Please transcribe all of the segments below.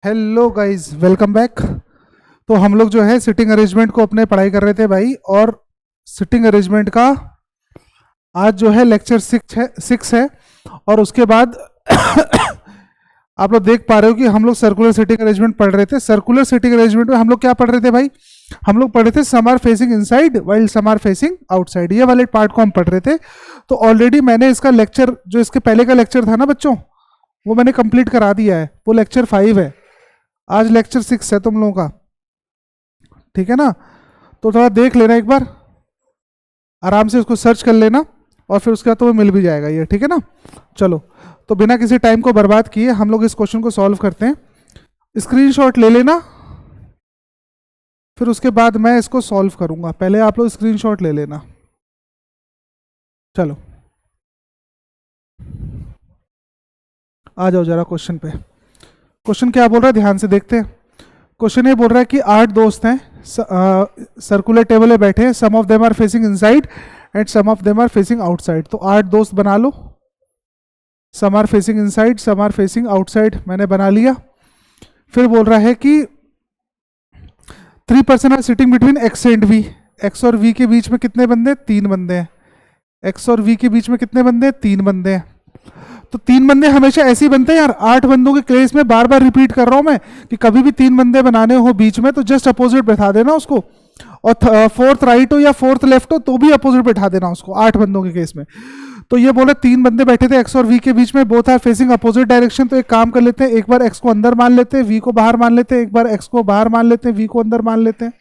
Hello guys, welcome back. तो हम लोग जो है सिटिंग अरेंजमेंट को अपने पढ़ाई कर रहे थे भाई। और सिटिंग अरेंजमेंट का आज जो है लेक्चर 6 है। और उसके बाद आप लोग देख पा रहे हो कि हम लोग सर्कुलर सिटिंग अरेंजमेंट पढ़ रहे थे। सर्कुलर सिटिंग अरेंजमेंट में हम लोग क्या पढ़ रहे थे भाई? हम लोग पढ़ रहे थे some are facing inside while some are facing outside. ये वाले पार्ट को हम पढ़ रहे थे। तो ऑलरेडी मैंने इसका लेक्चर, जो इसके पहले का लेक्चर था ना बच्चों, वो मैंने कंप्लीट करा दिया है। वो लेक्चर 5 है, आज लेक्चर 6 है तुम लोगों का। ठीक है ना? तो थोड़ा देख लेना एक बार, आराम से उसको सर्च कर लेना और फिर उसके बाद तुम्हें मिल भी जाएगा ये। ठीक है ना? चलो, तो बिना किसी टाइम को बर्बाद किए हम लोग इस क्वेश्चन को सॉल्व करते हैं। स्क्रीनशॉट ले लेना, फिर उसके बाद मैं इसको सॉल्व करूंगा। पहले आप लोग स्क्रीनशॉट ले लेना। चलो आ जाओ जरा क्वेश्चन पे। क्वेश्चन क्या बोल रहा है ध्यान से देखते हैं। क्वेश्चन ये बोल रहा है कि 8 दोस्त हैं, सर्कुलर टेबल में बैठे हैं। Some of them are facing inside and some of them are facing outside. तो 8 दोस्त बना लो। Some are facing inside, some are facing outside, मैंने बना लिया। फिर बोल रहा है कि 3 person are sitting between X and V. X और वी के बीच में कितने बंदे? 3 बंदे हैं। एक्स और वी के बीच में कितने बंदे? 3 बंदे हैं। तो 3 बंदे हमेशा ऐसे ही बनते हैं यार। 8 बंदों के केस में बार बार रिपीट कर रहा हूं मैं कि कभी भी 3 बंदे बनाने हो बीच में तो जस्ट अपोजिट बैठा देना उसको। और फोर्थ राइट हो या फोर्थ लेफ्ट हो तो भी अपोजिट बैठा देना उसको 8 बंदों के केस में। तो ये बोले 3 बंदे बैठे थे एक्स और वी के बीच में, both are facing opposite direction. तो एक काम कर लेते हैं, एक बार एक्स को अंदर मान लेते हैं, वी को बाहर मान लेते हैं। एक बार एक्स को बाहर मान लेते हैं, वी को अंदर मान लेते हैं।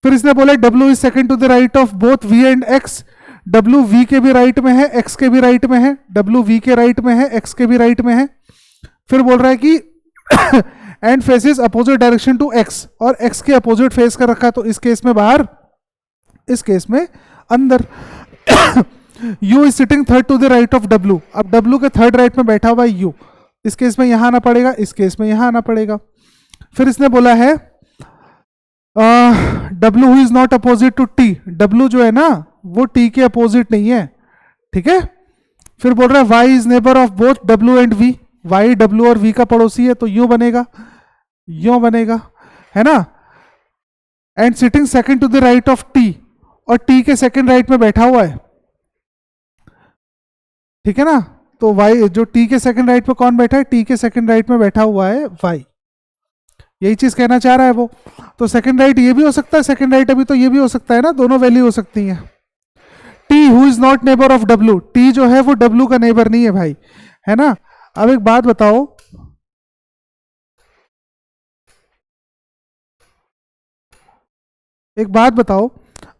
फिर इसने बोला W is second to the right of both V and X. W V के भी राइट में है, एक्स के भी राइट में है। डब्ल्यू वी के राइट में है, एक्स के भी राइट में है। फिर बोल रहा है कि and faces opposite direction to X, और एक्स के अपोजिट फेस कर रखा है। तो इस केस में बाहर, इस केस में अंदर। U is sitting third to the right of W. अब डब्ल्यू के थर्ड राइट में बैठा हुआ है यू। इस केस में यहां आना पड़ेगा, इस केस में यहां आना पड़ेगा। फिर इसने बोला है W who is not opposite to T. W जो है ना वो टी के अपोजिट नहीं है। ठीक है? फिर बोल रहा है Y is neighbour of both W and V. Y W और वी का पड़ोसी है, तो यू बनेगा, यू बनेगा, है ना? And sitting second to the right of T, और टी के सेकंड राइट में बैठा हुआ है। ठीक है ना? तो वाई जो टी के सेकंड राइट में कौन बैठा है? टी के सेकंड राइट में बैठा हुआ है वाई। यही चीज कहना चाह रहा है वो। तो सेकंड राइट ये भी हो सकता है, सेकंड राइट अभी तो ये भी हो सकता है ना, दोनों वैल्यू हो सकती हैं। T who is not neighbor of W. T जो है वो डब्ल्यू का नेबर नहीं है भाई, है ना? अब एक बात बताओ, एक बात बताओ,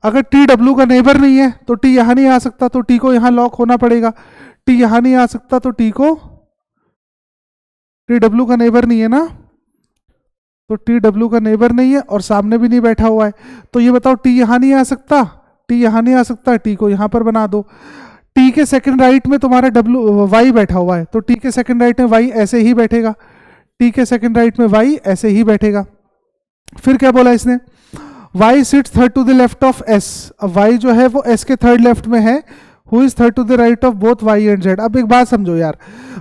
अगर टी डब्ल्यू का नेबर नहीं है तो टी यहां नहीं आ सकता, तो टी को यहां लॉक होना पड़ेगा। टी यहां नहीं आ सकता तो टी को, टी डब्ल्यू का नेबर नहीं है ना, तो टी डब्ल्यू का नेबर नहीं है और सामने भी नहीं बैठा हुआ है। तो ये बताओ टी यहां नहीं आ सकता, टी यहां नहीं आ सकता, टी को यहां पर बना दो। टी के सेकंड राइट में तुम्हारा डब्ल्यू वाई बैठा हुआ है, तो टी के सेकंड राइट में वाई ऐसे ही बैठेगा। टी के सेकंड राइट में वाई ऐसे ही बैठेगा। फिर क्या बोला इसने? Y sits third to the left of S. अब वाई जो है वो एस के थर्ड लेफ्ट में है। Who is third to the right of both Y and Z. अब एक बात समझो यार,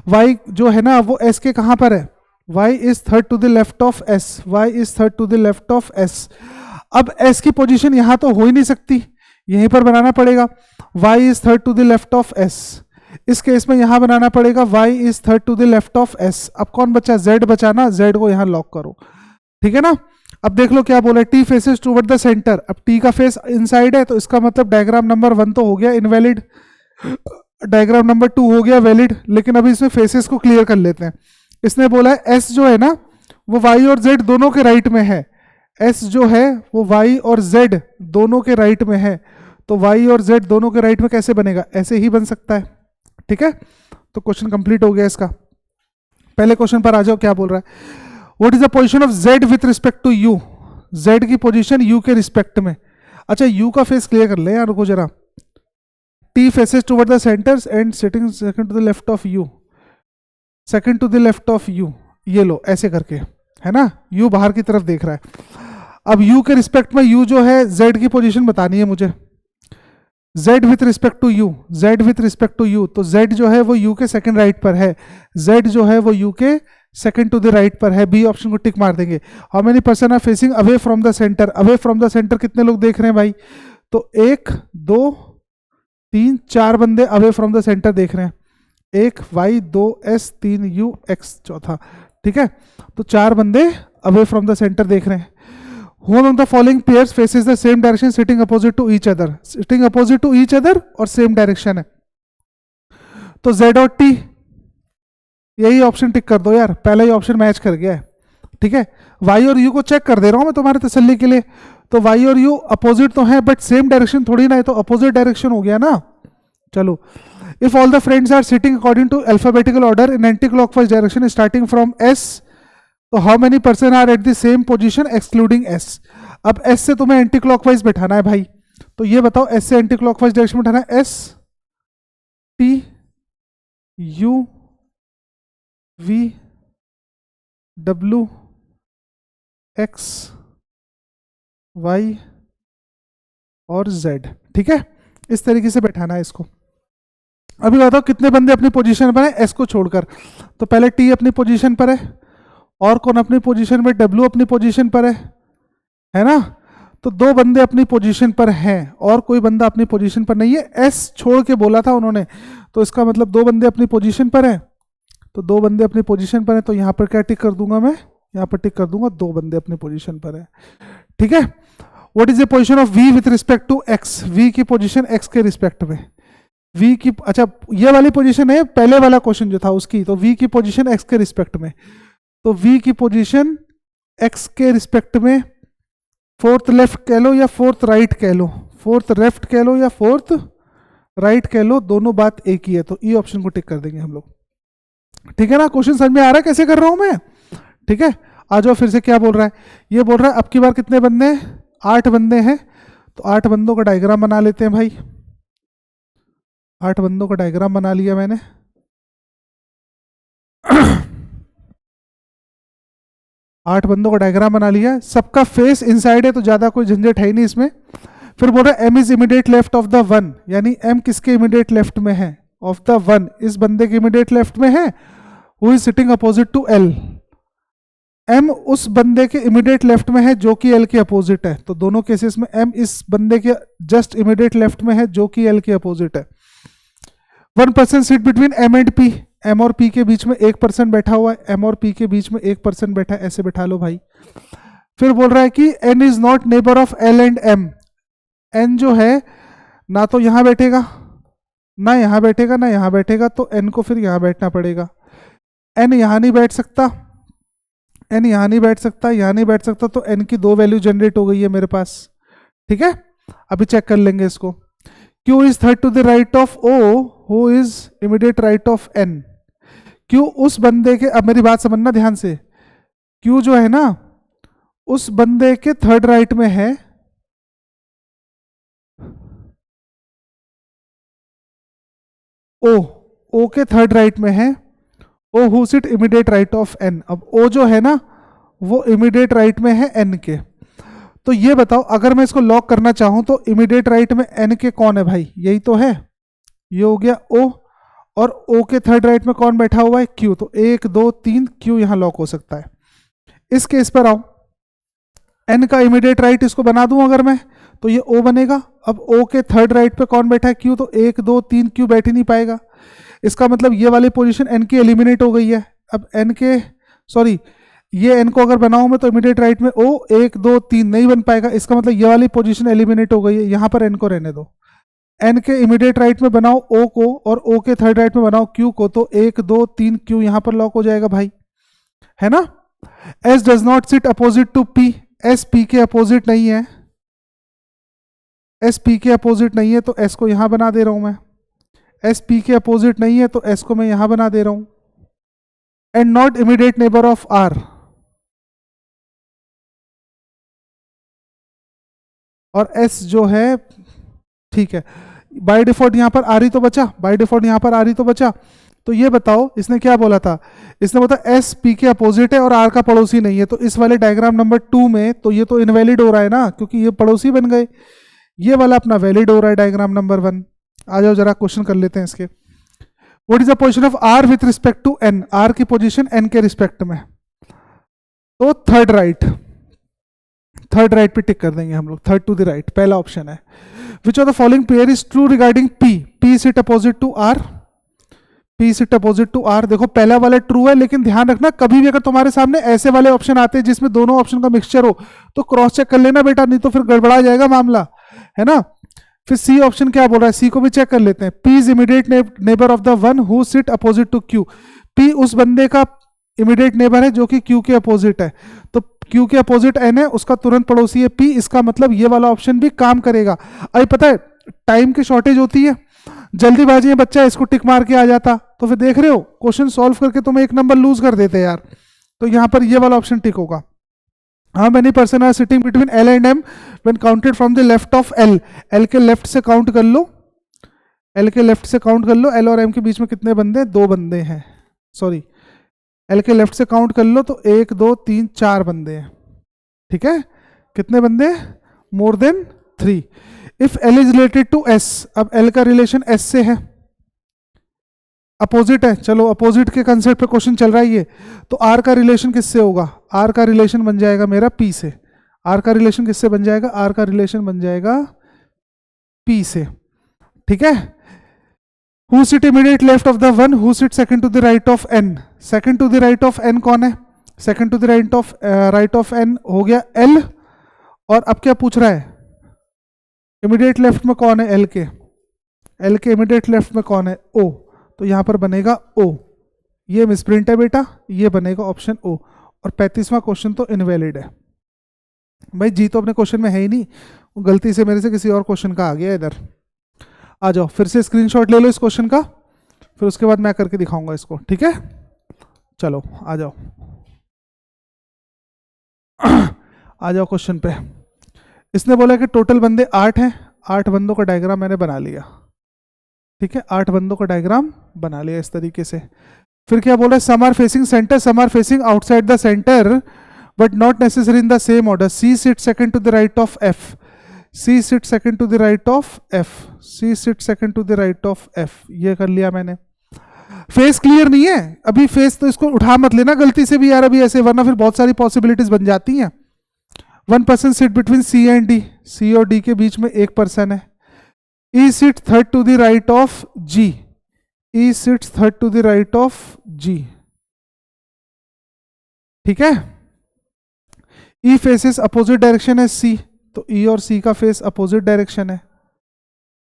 वाई जो है ना वो एस के कहां पर है? y is third to the left of s, y is third to the left of s। अब s की पोजीशन यहां तो हो ही नहीं सकती, यहीं पर बनाना पड़ेगा। y is third to the left of s। इस केस में यहां बनाना पड़ेगा y is third to the left of s। अब कौन बचा? z बचा ना, z को यहां लॉक करो। ठीक है ना? अब देख लो क्या बोला, t faces toward the centre. अब t का फेस इनसाइड है, तो इसका मतलब डायग्राम नंबर 1 तो हो गया इनवैलिड, डायग्राम नंबर 2 हो गया वैलिड। लेकिन अभी इसमें फेसेस को क्लियर कर लेते हैं। इसने बोला है एस जो है ना वो वाई और जेड दोनों के राइट में है। एस जो है वो वाई और जेड दोनों के राइट में है। तो वाई और जेड दोनों के राइट में कैसे बनेगा? ऐसे ही बन सकता है। ठीक है? तो क्वेश्चन कंप्लीट हो गया इसका। पहले क्वेश्चन पर आ जाओ, क्या बोल रहा है? What is the position of Z with respect to U. Z की पोजीशन यू के रिस्पेक्ट में। अच्छा, यू का फेस क्लियर कर ले यार, रुको जरा। T faces toward the centres and sitting second to the left of U, second to the left of U. ये लो ऐसे करके, है ना? यू बाहर की तरफ देख रहा है। अब यू के रिस्पेक्ट में यू जो है जेड की पोजीशन बतानी है मुझे। Z with respect to U, Z with respect to U, तो जेड जो है वो यू के सेकंड राइट पर है। जेड जो है वो यू के सेकंड टू द राइट पर है, बी ऑप्शन को टिक मार देंगे। How many person are facing away from the centre, away from the centre कितने लोग देख रहे हैं भाई, तो 1 2 3 4 बंदे अवे फ्रॉम द सेंटर देख रहे हैं, 1 वाई 2 एस 3 यू एक्स चौथा, ठीक है, तो 4 बंदे अवे फ्रॉम द सेंटर देख रहे हैं। Who among the following pairs faces the same direction sitting opposite to each other, sitting opposite to each other और same direction है, तो Z और T, यही ऑप्शन टिक कर दो यार, पहला ही ऑप्शन मैच कर गया है, ठीक है। Y और U को चेक कर दे रहा हूं मैं तुम्हारे तसल्ली के लिए, तो Y और U अपोजिट तो है बट सेम डायरेक्शन थोड़ी ना है, तो अपोजिट डायरेक्शन हो गया ना। चलो, if all the friends are sitting according to alphabetical order in anti clockwise direction starting from S, तो how many person are at the same position excluding S। अब S से तुम्हें एंटी क्लॉकवाइज बैठाना है भाई, तो ये बताओ S से एंटी क्लॉकवाइज डायरेक्शन में बैठाना है, S T U V W X Y और Z, ठीक है, इस तरीके से बैठाना है इसको। अभी बताओ कितने बंदे अपनी पोजीशन पर है S को छोड़कर, तो पहले T अपनी पोजीशन पर है, और कौन अपनी पोजीशन में, W अपनी पोजीशन पर है ना, तो 2 बंदे अपनी पोजीशन पर हैं और कोई बंदा अपनी पोजीशन पर नहीं है, S छोड़ के बोला था उन्होंने, तो इसका मतलब 2 बंदे अपनी पोजीशन पर है, तो 2 बंदे अपनी पोजीशन पर है, तो यहाँ पर क्या टिक कर दूंगा मैं, यहाँ पर टिक कर दूंगा 2 बंदे अपनी पोजीशन पर है, ठीक है। What is the position of V with respect to X, V की पोजीशन X के रिस्पेक्ट में, V की, अच्छा ये वाली पोजीशन है पहले वाला क्वेश्चन जो था उसकी, तो V की पोजीशन X के रिस्पेक्ट में, तो V की पोजीशन X के रिस्पेक्ट में, फोर्थ लेफ्ट कह लो या फोर्थ राइट कह लो, फोर्थ लेफ्ट कह लो या फोर्थ राइट कह लो, दोनों बात एक ही है, तो ई ऑप्शन को टिक कर देंगे हम लोग, ठीक है ना। क्वेश्चन समझ में आ रहा है कैसे कर रहा हूं मैं, ठीक है। आ जाओ फिर से, क्या बोल रहा है, ये बोल रहा है अब की बार कितने बंदे हैं, 8 बंदे हैं, तो 8 बंदों का डायग्राम बना लेते हैं भाई, 8 बंदों का डायग्राम बना लिया मैंने। 8 बंदों का डायग्राम बना लिया, सबका फेस इनसाइड है तो ज्यादा कोई झंझट है ही नहीं इसमें। फिर बोल रहा है M is immediate left of the 1, यानी M किसके इमीडिएट लेफ्ट में है, ऑफ द 1, इस बंदे के इमीडिएट लेफ्ट में है, who is sitting opposite to L, M उस बंदे के इमीडिएट लेफ्ट में है जो कि L के अपोजिट है, तो दोनों केसेस में M इस बंदे के जस्ट इमीडिएट लेफ्ट में है जो कि L के अपोजिट है। 1 person sit between M and P, M और P के बीच में 1 पर्सन बैठा हुआ है, M और P के बीच में 1 पर्सन बैठा है, ऐसे बैठा लो भाई। फिर बोल रहा है कि N is not neighbor of L and M, N जो है ना तो यहां बैठेगा ना यहां बैठेगा ना यहां बैठेगा, तो N को फिर यहां बैठना पड़ेगा, N यहां नहीं बैठ सकता, N यहां नहीं बैठ सकता, यहां नहीं बैठ सकता, तो N की 2 वैल्यू जनरेट हो गई है मेरे पास, ठीक है। अभी चेक कर लेंगे इसको, Q is third to the right of O, who is immediate right of N, Q उस बंदे के, अब मेरी बात समझना ध्यान से, Q जो है ना उस बंदे के थर्ड राइट में है, O के थर्ड राइट में है, O who sit immediate right of N, अब O जो है ना वो इमीडिएट राइट में है N के, तो ये बताओ अगर मैं इसको लॉक करना चाहूं तो इमीडिएट राइट में N के कौन है भाई, यही तो है, ये हो गया O, और O के थर्ड राइट में कौन बैठा हुआ है, Q, तो 1 2 3 Q यहां लॉक हो सकता है। इस केस पर आओ, N का इमीडिएट राइट इसको बना दूं अगर मैं, तो ये O बनेगा, अब O के थर्ड राइट पे कौन बैठा है, Q, तो 1 2 3 Q बैठ ही नहीं पाएगा, इसका मतलब ये वाली पोजीशन N की एलिमिनेट हो गई है। अब N के, सॉरी ये N को अगर बनाऊं मैं तो इमीडिएट राइट में O 1 2 3 नहीं बन पाएगा, इसका मतलब ये वाली पोजीशन एलिमिनेट हो गई है, यहां पर N को रहने दो, N के इमीडिएट राइट में बनाओ O को और O के थर्ड राइट में बनाओ Q को, तो 1 2 3 Q यहां पर लॉक हो जाएगा भाई, है ना। S does not sit opposite to P, S P के अपोजिट नहीं है, S P के अपोजिट नहीं है, तो S को यहां बना दे रहा हूं मैं, S P के अपोजिट नहीं है तो S को मैं यहां बना दे रहा हूं, and not immediate neighbour of R, और S जो है ठीक है, बाय डिफॉल्ट यहां पर R ही तो बचा, बाय डिफॉल्ट यहां पर R ही तो बचा, तो ये बताओ इसने क्या बोला था, इसने बोला S P के अपोजिट है और R का पड़ोसी नहीं है, तो इस वाले डायग्राम नंबर 2 में तो ये तो इनवैलिड हो रहा है ना, क्योंकि ये पड़ोसी बन गए, ये वाला अपना वैलिड हो रहा है डायग्राम नंबर 1। आ जाओ जरा क्वेश्चन कर लेते हैं इसके। What is the position of R with respect to N, R की पोजीशन एन के रिस्पेक्ट में, तो थर्ड राइट, थर्ड राइट पे टिक कर देंगे हम लोग, थर्ड टू द राइट, पहला ऑप्शन है। Which of the following pair is true regarding P, P sit opposite to R, P sit opposite to R. देखो पहला वाला ट्रू है, लेकिन ध्यान रखना कभी भी अगर तुम्हारे सामने ऐसे वाले ऑप्शन आते हैं जिसमें दोनों ऑप्शन का मिक्सचर हो तो क्रॉस चेक कर लेना बेटा, नहीं तो फिर गड़बड़ा जाएगा मामला, है ना। फिर सी ऑप्शन क्या बोल रहा है, सी को भी चेक कर लेते हैं। P is immediate neighbour of the one who sit opposite to Q, P उस बंदे का इमीडिएट नेबर है जो कि क्यू के अपोजिट है, तो क्यू के अपोजिट एन है, उसका तुरंत पड़ोसी है पी, इसका मतलब ये वाला ऑप्शन भी काम करेगा। अभी पता है टाइम की शॉर्टेज होती है, जल्दीबाजी में बच्चा इसको टिक मार के आ जाता, तो फिर देख रहे हो क्वेश्चन सॉल्व करके तुम्हें एक नंबर लूज कर देते यार, तो यहां पर ये वाला ऑप्शन टिक होगा। How many person are sitting between L and M when counted from the left of L, L के लेफ्ट से काउंट कर लो, एल के लेफ्ट से काउंट कर लो, एल और एम के बीच में कितने बंदे, दो बंदे हैं, सॉरी एल के लेफ्ट से काउंट कर लो तो 1 2 3 4 बंदे हैं, ठीक है। कितने बंदे, more than 3। If L is related to S, अब एल का रिलेशन एस से है, अपोजिट है, चलो अपोजिट के कंसेप्ट पे क्वेश्चन चल रहा है ये, तो आर का रिलेशन किससे होगा, आर का रिलेशन बन जाएगा मेरा पी से, आर का रिलेशन किससे बन जाएगा, आर का रिलेशन बन जाएगा पी से, ठीक है। Who sit immediate left of the one who sit second to the right of N, second to the right of N कौन है, second to the right of N हो गया एल, और अब क्या पूछ रहा है, इमीडिएट लेफ्ट में कौन है एल के, एल के इमीडिएट लेफ्ट में कौन है ओ, तो यहां पर बनेगा ओ, ये मिसप्रिंट है बेटा, ये बनेगा ऑप्शन ओ, और 35वां क्वेश्चन तो इनवैलिड है। भाई जी तो अपने क्वेश्चन में है ही नहीं, वो गलती से मेरे से किसी और क्वेश्चन का आ गया इधर। आ जाओ फिर से स्क्रीनशॉट ले लो इस क्वेश्चन का, फिर उसके बाद मैं करके दिखाऊंगा इसको, ठीक है। चलो आ जाओ आ जाओ क्वेश्चन पे। इसने बोला कि टोटल बंदे 8 हैं, 8 बंदों का डायग्राम मैंने बना लिया, ठीक है, 8 बंदों का डायग्राम बना लिया इस तरीके से। फिर क्या बोला, some are facing centre, some are facing outside the centre but not necessary in the same order, C sit second to the right of F, C sit second to the right of F, C sit second to the right of F, ये कर लिया मैंने। Face clear नहीं है अभी, face तो इसको उठा मत लेना गलती से भी यार अभी ऐसे, वरना फिर बहुत सारी पॉसिबिलिटीज बन जाती हैं। 1 person sit between C and D, C और डी के बीच में एक पर्सन है। E sit third to the right of G, E sit third to the right of G, ठीक है। ई फेसेस अपोजिट डायरेक्शन है सी, तो ई और सी का फेस अपोजिट डायरेक्शन है,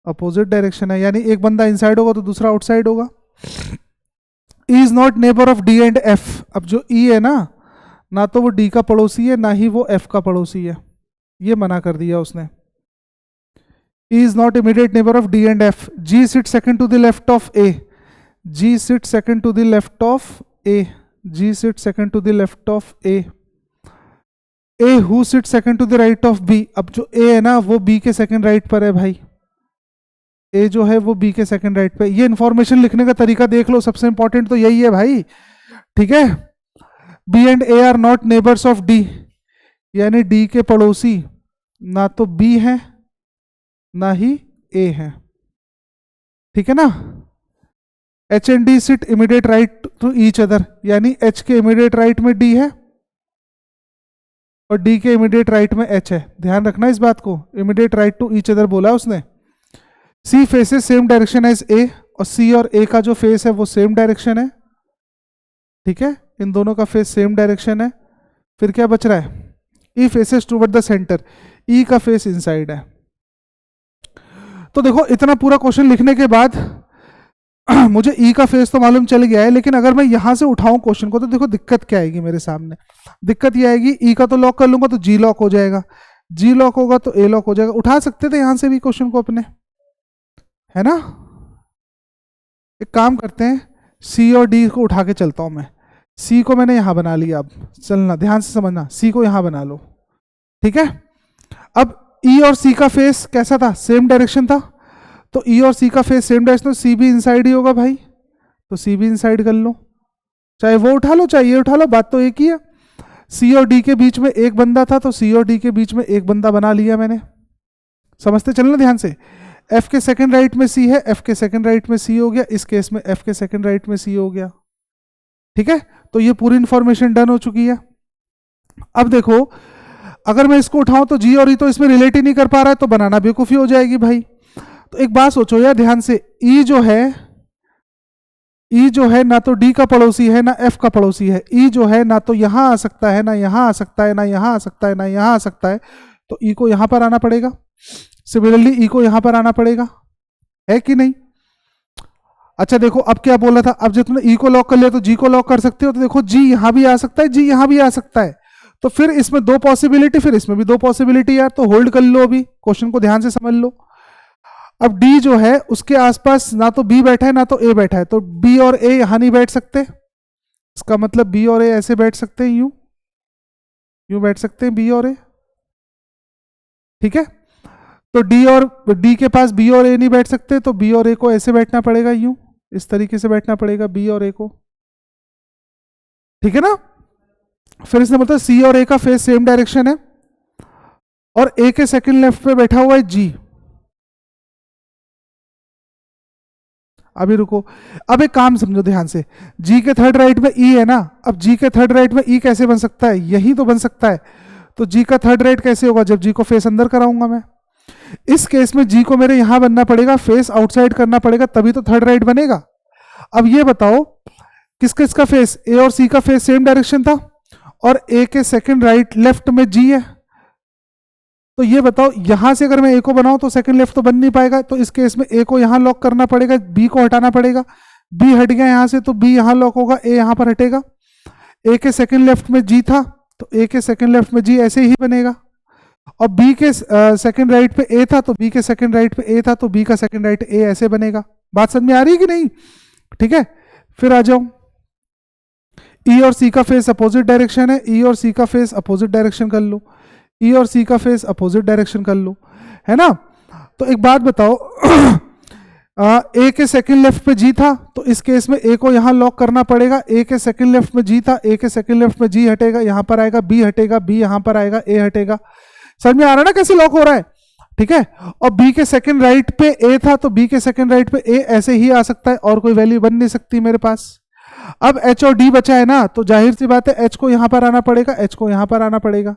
अपोजिट डायरेक्शन है, यानी एक बंदा इनसाइड होगा तो दूसरा आउटसाइड होगा। E is not neighbor of D and F, अब जो ई है ना तो वो डी का पड़ोसी है ना ही वो एफ का पड़ोसी है, ये मना कर दिया उसने। E is not immediate neighbor of D and F. G sits second to the left of A. G sits second to the left of A. G sits second to the left of A. A who sits second to the right of B. अब जो A है ना वो B के second right पर है भाई, A जो है वो B के सेकंड राइट पे। ये इंफॉर्मेशन लिखने का तरीका देख लो, सबसे इंपॉर्टेंट तो यही है भाई, ठीक है। B and A are not neighbors of D, यानी D के पड़ोसी ना तो B है ना ही A है, ठीक है ना। H and D sit immediate right to each other, यानी H के इमीडिएट राइट में D है और D के इमीडिएट राइट में H है, ध्यान रखना इस बात को, immediate right to each other बोला उसने। C faces same direction as A, और C और A का जो फेस है वो सेम डायरेक्शन है, ठीक है, इन दोनों का फेस सेम डायरेक्शन है। फिर क्या बच रहा है, E faces toward the centre, E का फेस इनसाइड है। तो देखो इतना पूरा क्वेश्चन लिखने के बाद मुझे ई का फेस तो मालूम चल गया है, लेकिन अगर मैं यहां से उठाऊं क्वेश्चन को तो देखो दिक्कत क्या आएगी मेरे सामने। दिक्कत ये आएगी, ई का तो लॉक कर लूंगा तो जी लॉक हो जाएगा, जी लॉक होगा तो ए लॉक हो जाएगा। उठा सकते थे यहां से भी क्वेश्चन को अपने, है ना। एक काम करते हैं, सी और डी को उठा के चलता हूं मैं। सी को मैंने यहां बना लिया, अब चलना ध्यान से समझना, सी को यहां बना लो, ठीक है। अब ई और सी का फेस कैसा था, सेम डायरेक्शन था, तो ई और सी का फेस सेम डायरेक्शन, तो सी भी इनसाइड ही होगा भाई, तो सी भी इनसाइड कर लो, चाहे वो उठा लो चाहे ये उठा लो, बात तो एक ही है। सी और डी के बीच में एक बंदा था, तो सी और डी के बीच में एक बंदा बना लिया मैंने, समझते चलना ध्यान से। एफ के सेकंड राइट में सी है, एफ के सेकंड राइट में सी हो गया, इस केस में एफ के सेकंड राइट में सी हो गया। ठीक है, तो ये पूरी इंफॉर्मेशन डन हो चुकी है। अब देखो अगर मैं इसको उठाऊं तो जी और ई तो इसमें रिलेट ही नहीं कर पा रहा है, तो बनाना बेवकूफी हो जाएगी भाई। तो एक बात सोचो यार ध्यान से, ई जो है ना तो डी का पड़ोसी है ना एफ का पड़ोसी है। ई जो है ना तो यहां आ सकता है ना यहां आ सकता है ना यहां आ सकता है ना यहां आ सकता है, तो ई को यहां पर आना पड़ेगा। सिमिलरली ई को यहां पर आना पड़ेगा, है कि नहीं? अच्छा देखो अब क्या बोला था, अब जब तुमने ई को लॉक कर लिया तो जी को लॉक कर सकते हो, तो देखो जी यहां भी आ सकता है, जी यहां भी आ सकता है, तो फिर इसमें दो पॉसिबिलिटी, फिर इसमें भी दो पॉसिबिलिटी यार। तो होल्ड कर लो, अभी क्वेश्चन को ध्यान से समझ लो। अब डी जो है उसके आसपास ना तो बी बैठा है ना तो ए बैठा है, तो बी और ए यहां नहीं बैठ सकते, इसका मतलब बी और ए ऐसे बैठ सकते हैं, यूं यूं बैठ सकते हैं बी और ए। ठीक है, तो डी के पास बी और ए नहीं बैठ सकते, तो बी और ए को ऐसे बैठना पड़ेगा, यूं इस तरीके से बैठना पड़ेगा बी और ए को। ठीक है ना? फिर इसने बोलता है सी और ए का फेस सेम डायरेक्शन है और ए के सेकंड लेफ्ट पे बैठा हुआ है जी। अभी रुको, अब एक काम समझो ध्यान से, जी के थर्ड राइट में ई है ना, अब जी के थर्ड राइट में ई कैसे बन सकता है? यही तो बन सकता है। तो जी का थर्ड राइट कैसे होगा? जब जी को फेस अंदर कराऊंगा मैं। इस केस में जी को मेरे यहां बनना पड़ेगा, फेस आउटसाइड करना पड़ेगा, तभी तो थर्ड राइट बनेगा। अब ये बताओ किस किस का फेस, ए और सी का फेस सेम डायरेक्शन था और ए के सेकंड राइट लेफ्ट में जी है, तो ये बताओ यहां से अगर मैं ए को बनाऊं तो सेकंड लेफ्ट तो बन नहीं पाएगा, तो इस केस में ए को यहां लॉक करना पड़ेगा, बी को हटाना पड़ेगा, बी हट गया यहां से तो बी यहां लॉक होगा, ए यहां पर हटेगा। ए के सेकंड लेफ्ट में जी था तो ए के सेकंड लेफ्ट में जी ऐसे ही बनेगा, और बी के सेकंड राइट पे ए था तो बी के सेकंड राइट पे ए था तो बी का सेकंड राइट ए ऐसे बनेगा। बात समझ में आ रही है कि नहीं? ठीक है, फिर आ जाओ, ई और सी का फेस अपोजिट डायरेक्शन है, ई और सी का फेस अपोजिट डायरेक्शन कर लो, ई और सी का फेस अपोजिट डायरेक्शन कर लो, है ना? तो एक बात बताओ ए के सेकंड लेफ्ट पे जी था तो इस केस में ए को यहां लॉक करना पड़ेगा, ए के सेकंड लेफ्ट में जी था, ए के सेकंड लेफ्ट में जी हटेगा, यहां पर आएगा बी हटेगा, बी यहां पर आएगा, ए हटेगा। समझ में आ रहा है ना कैसे लॉक हो रहा है? ठीक है, और बी के सेकंड राइट पे ए था तो बी के सेकंड राइट पे ए ऐसे ही आ सकता है और कोई वैल्यू बन नहीं सकती मेरे पास। अब एच और डी बचा है ना, तो जाहिर सी बात है एच को यहां पर आना पड़ेगा, एच को यहां पर आना पड़ेगा।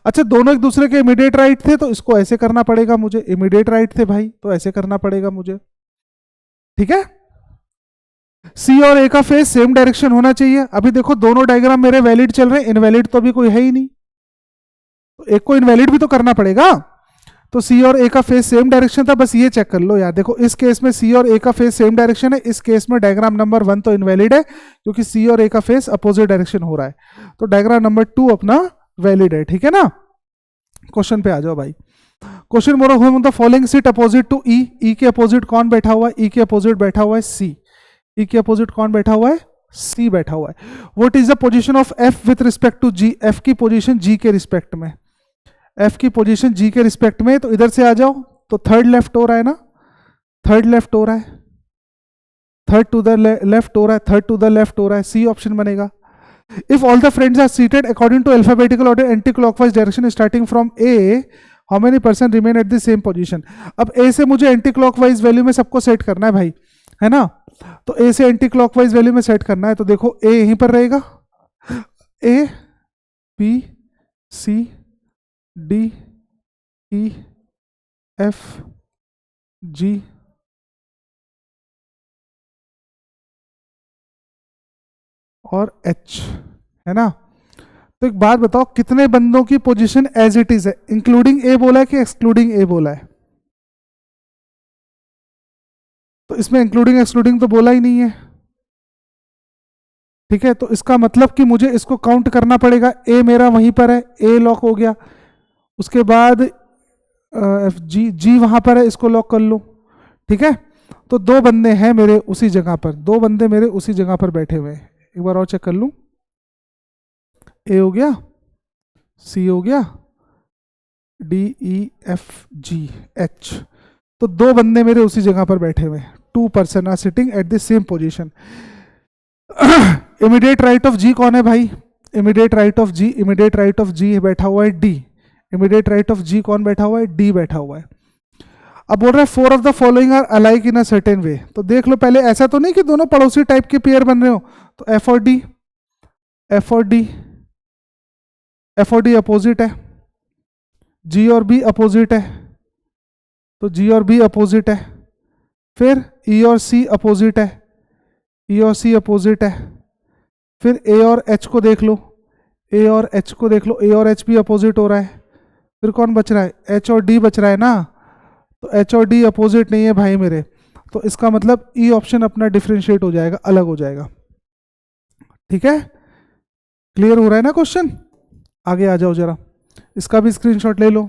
अच्छा दोनों एक दूसरे के इमीडिएट राइट थे तो इसको ऐसे करना पड़ेगा मुझे, इमीडिएट राइट थे भाई तो ऐसे करना पड़ेगा मुझे। ठीक है, सी और ए का फेस सेम डायरेक्शन होना चाहिए। अभी देखो दोनों डायग्राम मेरे वैलिड चल रहे हैं, इनवैलिड तो अभी कोई है ही नहीं, तो एक को इनवैलिड भी तो करना पड़ेगा। तो सी और ए का फेस सेम डायरेक्शन था, बस ये चेक कर लो यार। देखो इस केस में सी और ए का फेस सेम डायरेक्शन है, इस केस में डायग्राम नंबर 1 तो इनवैलिड है क्योंकि सी और ए का फेस अपोजिट डायरेक्शन हो रहा है, तो डायग्राम नंबर 2 अपना वैलिड है। ठीक है ना? क्वेश्चन पे आ जाओ भाई। Question more home the following sit opposite to E, E के अपोजिट कौन बैठा हुआ है? ई के अपोजिट बैठा हुआ है सी। ई के अपोजिट कौन बैठा हुआ है? सी बैठा हुआ है। What is the position of F with respect to G? F की पोजीशन जी के रिस्पेक्ट में, एफ की पोजीशन जी के रिस्पेक्ट में, तो इधर से आ जाओ, तो थर्ड लेफ्ट हो रहा है ना, थर्ड लेफ्ट हो रहा है, थर्ड टू द लेफ्ट हो रहा है, थर्ड टू द लेफ्ट हो रहा है, सी ऑप्शन बनेगा। If all the friends are seated according to alphabetical order anti clockwise direction starting from A, how many person remain at the same position? अब A से मुझे anti clockwise value में सबको set करना है भाई, है ना? तो ए से एंटी क्लॉकवाइज वैल्यू में सेट करना है, तो देखो ए यहीं पर रहेगा, A B C D E F G और एच, है ना? तो एक बात बताओ कितने बंदों की पोजीशन एज इट इज है? इंक्लूडिंग ए बोला है कि एक्सक्लूडिंग ए बोला है? तो इसमें इंक्लूडिंग एक्सक्लूडिंग तो बोला ही नहीं है। ठीक है, तो इसका मतलब कि मुझे इसको काउंट करना पड़ेगा। ए मेरा वहीं पर है, ए लॉक हो गया, उसके बाद जी जी वहां पर है, इसको लॉक कर लो। ठीक है, तो दो बंदे हैं मेरे उसी जगह पर, दो बंदे मेरे उसी जगह पर बैठे हुए हैं। एक बार और चेक कर लूं, ए हो गया, सी हो गया, डी ई एफ जी एच, तो दो बंदे मेरे उसी जगह पर बैठे हुए हैं। 2 person are sitting at the same position. Immediate right of G कौन है भाई? Immediate right of G, immediate right of G बैठा हुआ है D. Immediate right of G कौन बैठा हुआ है? डी बैठा हुआ है। अब बोल रहा है four of the following are alike in a certain way, तो देख लो पहले, ऐसा तो नहीं कि दोनों पड़ोसी टाइप के पेयर बन रहे हो, तो एफ और डी, एफ और डी, एफ और डी अपोजिट है, जी और बी अपोजिट है, तो जी और बी अपोजिट है, फिर ई और सी अपोजिट है, ई और सी अपोजिट है, फिर ए और एच को देख लो, ए और एच को देख लो, ए और एच भी अपोजिट हो रहा है, फिर कौन बच रहा है, एच और डी बच रहा है ना, तो एच और डी अपोजिट नहीं है भाई मेरे, तो इसका मतलब ई ऑप्शन अपना डिफरेंशिएट हो जाएगा, अलग हो जाएगा। ठीक है, क्लियर हो रहा है ना क्वेश्चन? आगे आ जाओ जरा, इसका भी स्क्रीनशॉट ले लो।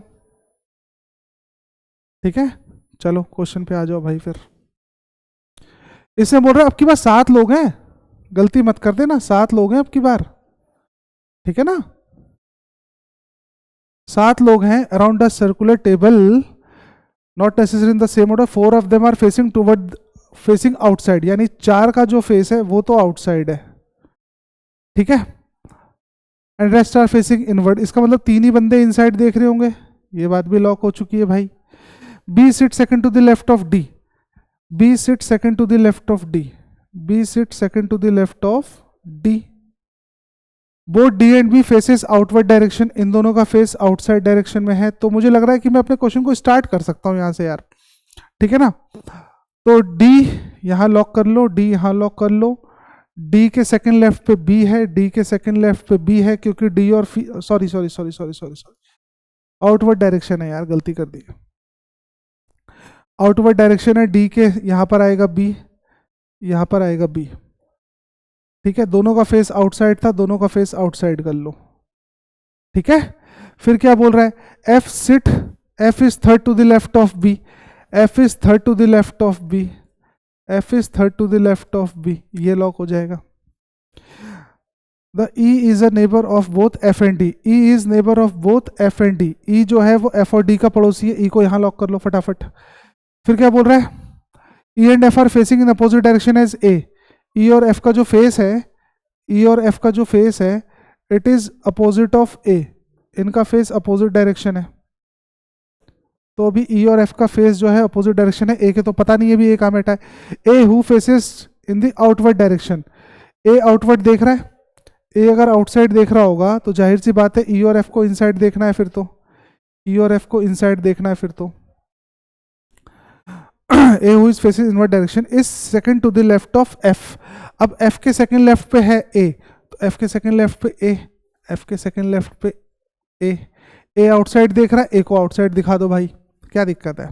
ठीक है, चलो क्वेश्चन पे आ जाओ भाई। फिर इसमें बोल रहा है अब की बार 7 लोग हैं, गलती मत कर देना, 7 लोग हैं अब की बार, ठीक है ना, 7 लोग हैं around the circular table, not necessary in the same order, 4 of them are facing toward, facing outside, यानी 4 का जो फेस है वो तो आउटसाइड है, ठीक है, and rest are facing inward, इसका मतलब 3 ही बंदे इनसाइड देख रहे होंगे, ये बात भी लॉक हो चुकी है भाई। B sit second to the left of D, B sit second to the left of D, B sit second to the left of D, both D and B faces outward direction, इन दोनों का face outside direction में है, तो मुझे लग रहा है कि मैं अपने क्वेश्चन को स्टार्ट कर सकता हूं यहां से यार, ठीक है ना, तो डी यहां लॉक कर लो, डी यहां लॉक कर लो, डी के सेकंड लेफ्ट पे बी है, डी के सेकंड लेफ्ट पे बी है, क्योंकि डी और sorry sorry sorry sorry sorry sorry outward direction है यार, गलती कर दी, आउटवर्ड डायरेक्शन है, डी के यहां पर आएगा बी, यहां पर आएगा बी, ठीक है, दोनों का फेस आउटसाइड था, दोनों का फेस आउटसाइड कर लो, ठीक है। फिर क्या बोल रहा है, F sit, F is third to the left of B, F is third to the left of B, F is third to the left of B, ये लॉक हो जाएगा। The E is a neighbor of both F and D, E is neighbour of both F and D, E जो है वो F और D का पड़ोसी है, ई को यहां लॉक कर लो फटाफट। फिर क्या बोल रहा है, E and F are facing in opposite direction as A, E और एफ का जो फेस है, ई और एफ का जो फेस है, इट इज अपोजिट ऑफ ए, इनका फेस अपोजिट डायरेक्शन है, तो अभी ई और एफ का फेस जो है अपोजिट डायरेक्शन है, ए के तो पता नहीं है भी ए कहाँ बैठा है, A who faces in the outward direction, A outward देख रहा है, ए अगर आउटसाइड देख रहा होगा तो जाहिर सी बात है ई और एफ को इनसाइड देखना है, फिर तो ई और एफ को इनसाइड देखना है, फिर तो A who is facing inward direction is second to the left of F, अब एफ के सेकंड लेफ्ट पे है ए, तो एफ के सेकंड लेफ्ट पे ए, एफ के सेकंड लेफ्ट पे ए आउटसाइड देख रहा है, ए को आउटसाइड दिखा दो भाई, क्या दिक्कत है।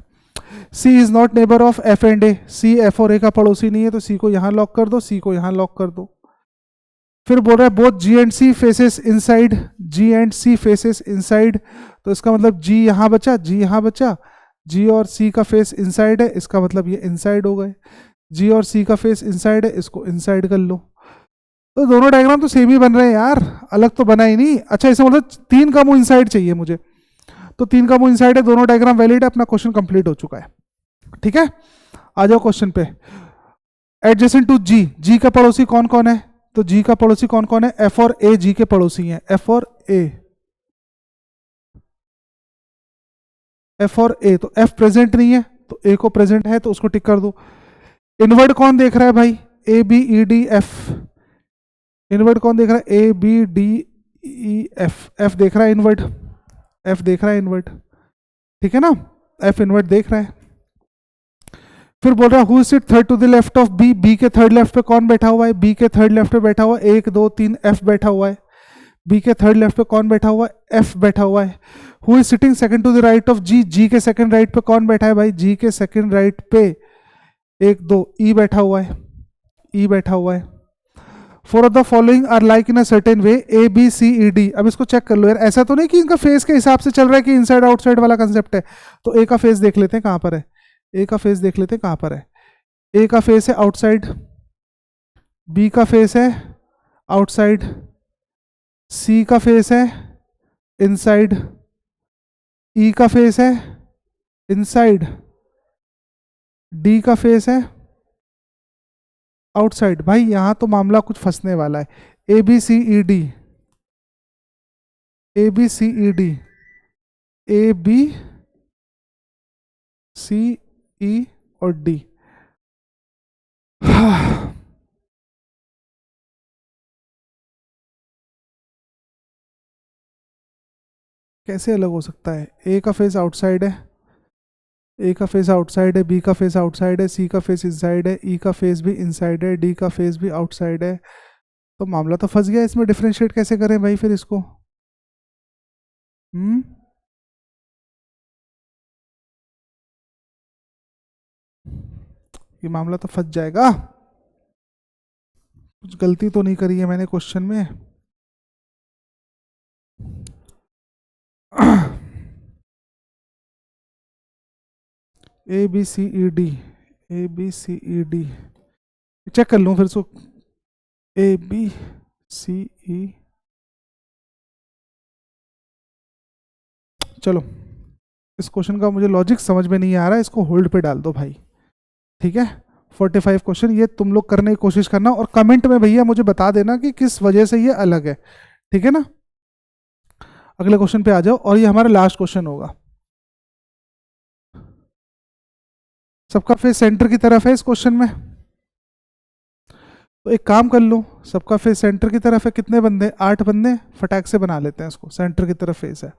C is not neighbor of F and A, C F और ए का पड़ोसी नहीं है, तो सी को यहां लॉक कर दो, सी को यहां लॉक कर दो। फिर बोल रहा है both G and C faces inside, G and C faces inside, तो इसका मतलब जी यहां बचा, जी यहां बचा, जी और सी का फेस इनसाइड है, इसका मतलब ये इनसाइड हो गए, जी और सी का फेस इनसाइड है, इसको इनसाइड कर लो, तो दोनों डायग्राम तो सेम ही बन रहे हैं यार, अलग तो बना ही नहीं। अच्छा, इसमें मतलब 3 का मुंह इनसाइड चाहिए मुझे, तो 3 का मुंह इनसाइड है, दोनों डायग्राम वैलिड है, अपना क्वेश्चन कंप्लीट हो चुका है, ठीक है। आ जाओ क्वेश्चन पे, एडजेसेंट टू जी, जी का पड़ोसी कौन कौन है, तो जी का पड़ोसी कौन कौन है, एफ और ए जी के पड़ोसी हैं, एफ और ए, एफ और ए, तो एफ प्रेजेंट नहीं है, तो ए को प्रेजेंट है, तो उसको टिक कर दो। इनवर्ड कौन देख रहा है भाई, A B E D F, inward कौन देख रहा है, A B D E F, F देख रहा है इनवर्ड, एफ देख रहा है इनवर्ड, ठीक है ना, एफ इनवर्ड देख रहा है। फिर बोल रहा है who sit third to the left of B, B के थर्ड लेफ्ट पे कौन बैठा हुआ है, बी के थर्ड लेफ्ट पे बैठा हुआ है 1 2 3 एफ बैठा हुआ है, बी के थर्ड लेफ्ट पे कौन बैठा हुआ है, एफ बैठा हुआ है। Who is sitting second to the right of G, G के सेकंड राइट पे कौन बैठा है भाई, जी के सेकंड राइट पे 1 2 ई बैठा हुआ है, ई बैठा हुआ है। Four of the following are like in a certain way, A B C E D, अब इसको चेक कर लो यार, ऐसा तो नहीं कि इनका फेस के हिसाब से चल रहा है कि इनसाइड आउटसाइड वाला कंसेप्ट है, तो ए का फेस देख लेते हैं कहां पर है, ए का फेस देख लेते हैं कहां पर है, ए का फेस है आउटसाइड, बी का फेस है आउटसाइड, सी का फेस है इनसाइड, ई का फेस है इनसाइड, डी का फेस है आउटसाइड। भाई यहां तो मामला कुछ फंसने वाला है, A B C E D, A B C E D, A B C, E और डी। कैसे अलग हो सकता है? ए का फेस आउटसाइड है, ए का फेस आउटसाइड है, बी का फेस आउटसाइड है, सी का फेस इनसाइड है, ई का फेस भी इनसाइड है, डी का फेस भी आउटसाइड है। तो मामला तो फंस गया। इसमें डिफरेंशिएट कैसे करें भाई फिर इसको? हम्म, ये मामला तो फंस जाएगा। कुछ गलती तो नहीं करी है मैंने क्वेश्चन में? A B C E D, A B C E D, check कर लूँ फिर इसको। ए बी सी ई, चलो इस क्वेश्चन का मुझे लॉजिक समझ में नहीं आ रहा है, इसको होल्ड पे डाल दो भाई। ठीक है, 45 क्वेश्चन ये तुम लोग करने की कोशिश करना, और कमेंट में भैया मुझे बता देना कि किस वजह से ये अलग है। ठीक है ना? अगले क्वेश्चन पे आ जाओ, और ये हमारा लास्ट क्वेश्चन होगा। सबका फेस सेंटर की तरफ है इस क्वेश्चन में, तो एक काम कर लो, सबका फेस सेंटर की तरफ है। कितने बंदे? 8 बंदे। फटाक से बना लेते हैं इसको, सेंटर की तरफ फेस है।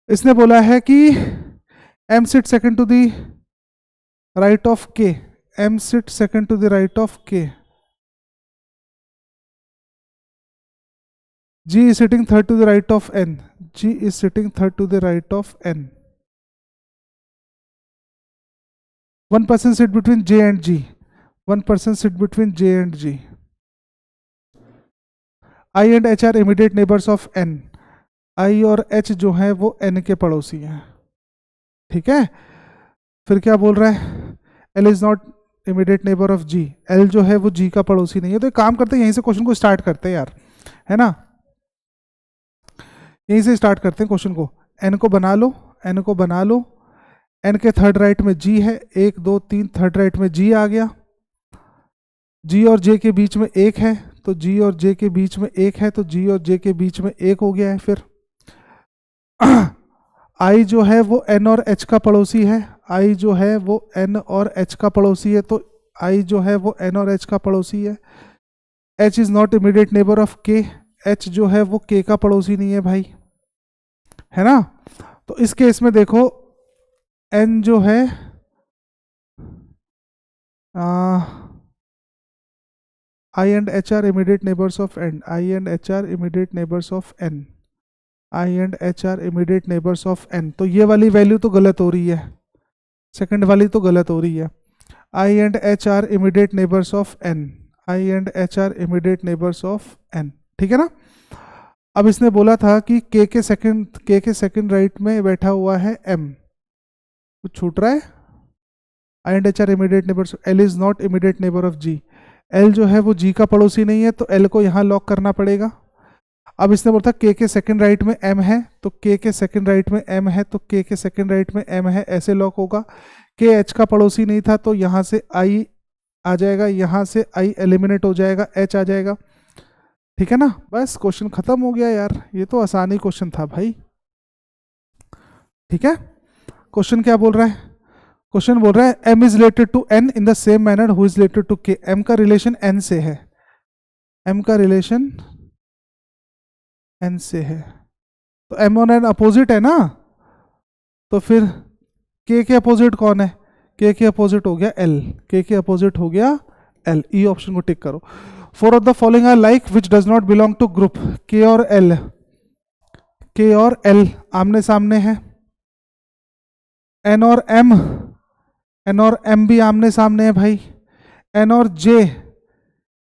इसने बोला है कि M sit second to the right of K, M sit second to the right of K, G is sitting third to the right of N. G is sitting third to the right of N. One person sit between J and G. One person sit between J and G. I and H are immediate neighbors of N. I और H जो है वो N के पड़ोसी हैं। ठीक है, फिर क्या बोल रहा है? L is not immediate neighbor of G. L जो है वो G का पड़ोसी नहीं है। तो एक काम करते हैं, यहीं से क्वेश्चन को स्टार्ट करते हैं यार, है ना? यहीं से स्टार्ट करते हैं क्वेश्चन को। N को बना लो, N को बना लो। N के थर्ड राइट में G है, 1 2 3, थर्ड राइट में G आ गया। G और J के बीच में 1 है, तो G और J के बीच में 1 है, तो G और J के बीच में 1 हो गया है। फिर I जो है वो N और H का पड़ोसी है, I जो है वो N और H का पड़ोसी है, तो I जो है वो N और H का पड़ोसी है। H is not immediate neighbour of K, H जो है वो K का पड़ोसी नहीं है भाई, है ना? तो इस केस में देखो, N जो है I and H are immediate neighbors of N. I and H are immediate neighbors of N. I and H are immediate neighbors of N. तो ये वाली वैल्यू तो गलत हो रही है, सेकंड वाली तो गलत हो रही है। I and H are immediate neighbors of N. I and H are immediate neighbors of N. ठीक है ना? अब इसने बोला था कि K के सेकंड राइट में बैठा हुआ है M, कुछ छूट रहा है? I and H are immediate neighbors. L is not immediate neighbor of G. L जो है वो G का पड़ोसी नहीं है, तो L को यहाँ लॉक करना पड़ेगा। अब इसने बोला था K के सेकंड राइट में M है, तो K के सेकंड राइट में M है, तो K के सेकंड राइट में M है, ऐसे लॉक होगा। K H का पड़ोसी नहीं था, तो यहाँ से I आ जाएगा, यहाँ से I एलिमिनेट हो जाएगा, H आ जाएगा। ठीक है ना? बस क्वेश्चन खत्म हो गया यार, ये तो आसानी क्वेश्चन था भाई। ठीक है, क्वेश्चन क्या बोल रहा है? क्वेश्चन बोल रहा है M is related to N in the same manner who is related to K। M का रिलेशन N से है, M का रिलेशन N से है, तो M और N अपोजिट है ना, तो फिर K के अपोजिट कौन है? K के अपोजिट हो गया L, K के अपोजिट हो गया L। ई ऑप्शन को टिक करो। Four of the following are like which does not belong to group. K और L, K और L आमने सामने है। N और M, N और M भी आमने सामने है भाई। N और J,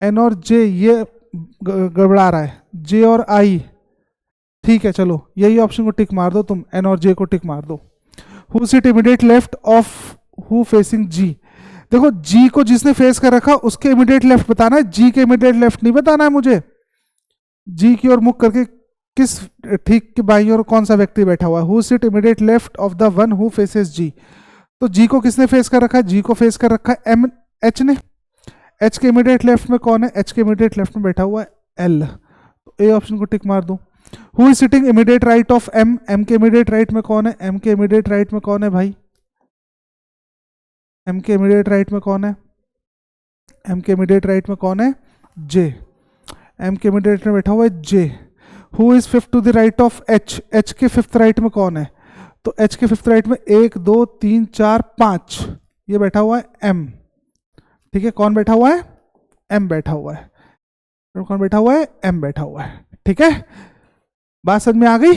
N और J ये गड़बड़ा रहा है, J और I। ठीक है, चलो यही ऑप्शन को टिक मार दो तुम, N और J को टिक मार दो। Who sit immediate left of who facing G। देखो G को जिसने फेस कर रखा उसके इमीडिएट लेफ्ट बताना है, G के इमीडिएट लेफ्ट नहीं बताना है मुझे। G की ओर मुख करके किस ठीक के बाईं ओर कौन सा व्यक्ति बैठा हुआ है? Who sit immediate left of the one who faces G। तो G को किसने फेस कर रखा है? G को फेस कर रखा है H ने। H के इमीडिएट लेफ्ट में कौन है? H के इमीडिएट लेफ्ट में बैठा हुआ है L। तो ए ऑप्शन को टिक मार दो। Who is sitting immediate right of M। M के इमीडिएट राइट में कौन है? M के इमीडिएट राइट में कौन है भाई? एम के इमीडिएट राइट में कौन है? एम के इमीडिएट राइट में कौन है? जे। एम के इमीडिएट में बैठा हुआ है J. Who is fifth to the right of H? H के फिफ्थ राइट में कौन है? तो एच के फिफ्थ राइट में 1 2 3 4 5 ये बैठा हुआ है एम। ठीक है, कौन बैठा हुआ है? एम बैठा हुआ है। कौन बैठा हुआ है? एम बैठा हुआ है। ठीक है, बात समझ में आ गई?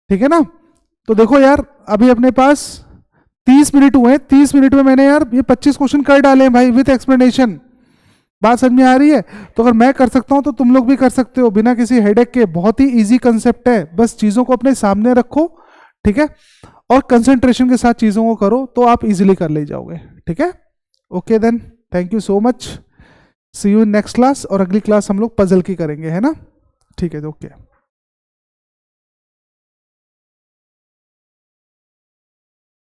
ठीक है ना? तो देखो यार, अभी अपने पास 30 मिनट हुए। 30 मिनट में मैंने यार ये 25 क्वेश्चन कर डाले हैं भाई, विथ एक्सप्लेनेशन। बात समझ में आ रही है? तो अगर मैं कर सकता हूं तो तुम लोग भी कर सकते हो बिना किसी हेडेक के। बहुत ही इजी कंसेप्ट है, बस चीजों को अपने सामने रखो। ठीक है, और कंसंट्रेशन के साथ चीजों को करो तो आप इजीली कर ले जाओगे। ठीक है, okay then, thank you so much, see you in next class. और अगली क्लास हम लोग पजल की करेंगे, है ना? ठीक है, ओके।